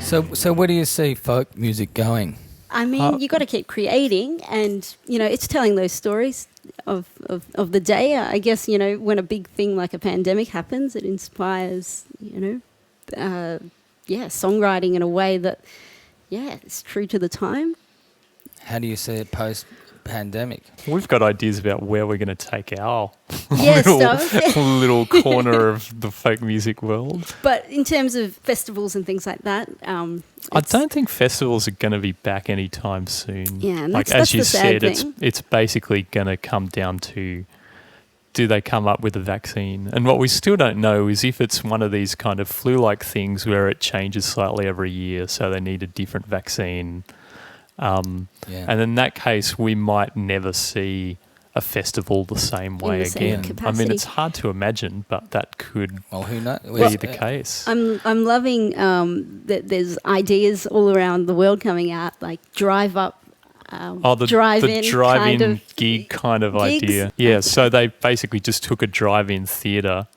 So where do you see folk music going? I mean, you got to keep creating, and it's telling those stories of the day. I guess when a big thing like a pandemic happens, it inspires songwriting in a way that it's true to the time. How do you see it post-pandemic? We've got ideas about where we're going to take our little corner of the folk music world. But in terms of festivals and things like that, I don't think festivals are going to be back anytime soon. Yeah, and like that's as you the sad said, thing. it's basically going to come down to, do they come up with a vaccine? And what we still don't know is if it's one of these kind of flu-like things where it changes slightly every year, so they need a different vaccine. And in that case, we might never see a festival the same way again. I mean, it's hard to imagine, but that could who knows? be the case. I'm loving that there's ideas all around the world coming out, like drive-up, drive-in kind of gig kind of gigs. idea. Yeah, so they basically just took a drive-in theatre,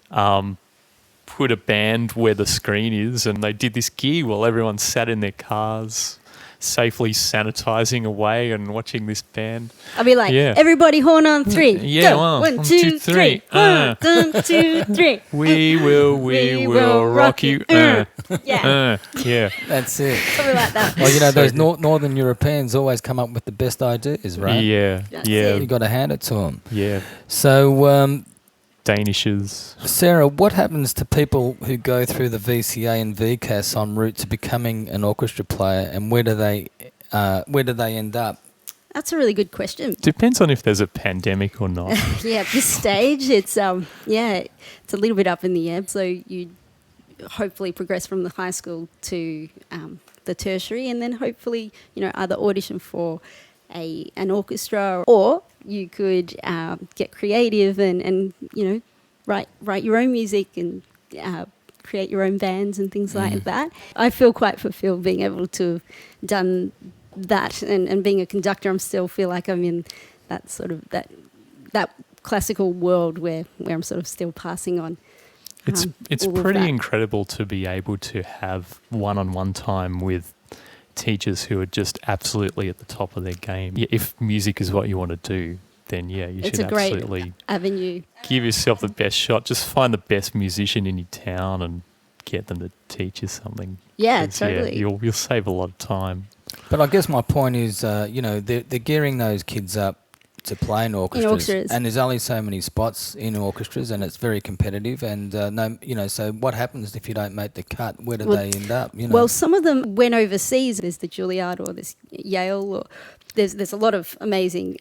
put a band where the screen is, and they did this gig while everyone sat in their cars, safely sanitising away and watching this band. I'll be like, everybody horn on three. Yeah, go. 1, 2, 3. 1, 2, 3. We will rock you. Yeah. That's it. Something like that. Well, those Northern Europeans always come up with the best ideas, right? Yeah, it. You got to hand it to them. Yeah. So, Danishes. Sarah, what happens to people who go through the VCA and VCAS en route to becoming an orchestra player, and where do they end up? That's a really good question. Depends on if there's a pandemic or not. At this stage, it's a little bit up in the air. So you hopefully progress from the high school to the tertiary, and then hopefully either audition for an orchestra, or you could get creative and write your own music and create your own bands and things like that. I feel quite fulfilled being able to have done that, and being a conductor, I still feel like I'm in that sort of that classical world where I'm sort of still passing on. It's pretty incredible to be able to have one-on-one time with teachers who are just absolutely at the top of their game. Yeah, if music is what you want to do, then you should absolutely great avenue. Give yourself the best shot. Just find the best musician in your town and get them to teach you something. Yeah, totally. You'll save a lot of time. But I guess my point is, they're gearing those kids up to play in orchestras, and there's only so many spots in orchestras, and it's very competitive. And so what happens if you don't make the cut? Where do they end up? Well, some of them went overseas. There's the Juilliard or there's Yale, or there's a lot of amazing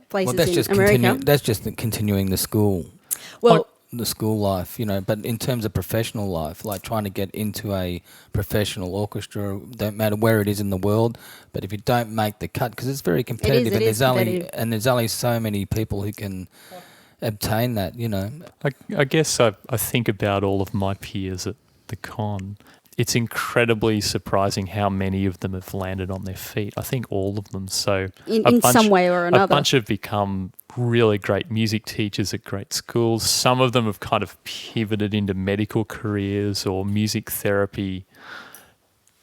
places in America. That's just continuing the school. Well. The school life, but in terms of professional life, like trying to get into a professional orchestra, don't matter where it is in the world, but if you don't make the cut, because it's very competitive, there's only so many people who can obtain that, I guess I think about all of my peers at the con. It's incredibly surprising how many of them have landed on their feet. I think all of them. So in some way or another. A bunch have become really great music teachers at great schools. Some of them have kind of pivoted into medical careers or music therapy.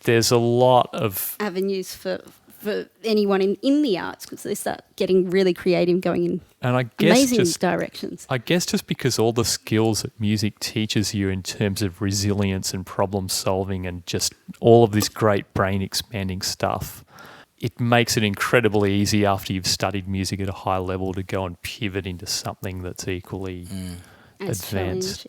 There's a lot of avenues for anyone in the arts, because they start getting really creative, going in amazing directions. I guess just because all the skills that music teaches you in terms of resilience and problem solving and just all of this great brain expanding stuff, it makes it incredibly easy after you've studied music at a high level to go and pivot into something that's equally advanced.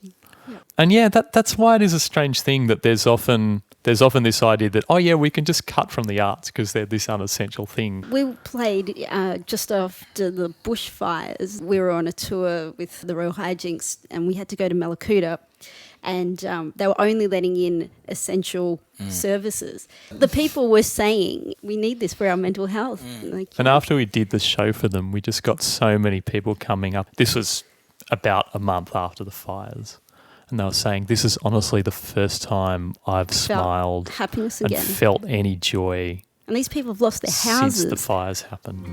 And that's why it is a strange thing that there's often this idea that, we can just cut from the arts because they're this unessential thing. We played just after the bushfires. We were on a tour with the Royal Hijinks, and we had to go to Malakuta, and they were only letting in essential services. The people were saying, we need this for our mental health. And after we did the show for them, we just got so many people coming up. This was about a month after the fires. And they were saying, this is honestly the first time I've smiled happiness and again. Felt any joy. And these people have lost their houses since the fires happened.